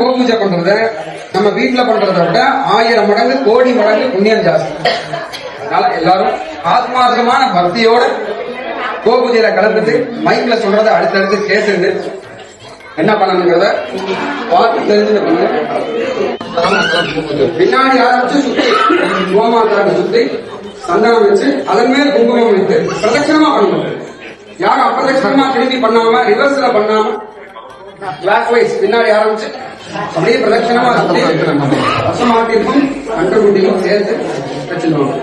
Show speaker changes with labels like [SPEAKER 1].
[SPEAKER 1] கோபூஜை பண்றத நம்ம வீட்டுல பண்றதை விட 1000 மடங்கு கோடி மடங்கு புண்ணியம் ஜாஸ்தி. அதனால எல்லாரும் ஆத்மார்த்தமான பக்தியோட கோபூஜையில கலந்துட்டு மைக்ல சொல்றத அடுத்தடுத்து கேட்டுட்டு என்ன பண்ணணுங்கிறத பார்த்து தெரிஞ்சுட்டு பண்ணுங்க. பின்னாடி ஆரம்பிச்சு சுத்தி கோமாதாவை சுத்தி சந்தனம் வச்சு அதன் மேல் குங்குமம் வைத்து பிரதட்சணமா பண்ணணும். யாரும் அப்பிரதட்சணமா திரும்பி பண்ணாம ரிவர்ஸ்ல பண்ணாம கிளாஸ் வைஸ் பின்னாடி ஆரம்பிச்சு அப்படியே பிரதட்சணமா சுத்தி வருஷமாட்டிற்கும் கண்டுகுட்டியும் சேர்த்து வச்சுக்கணும்.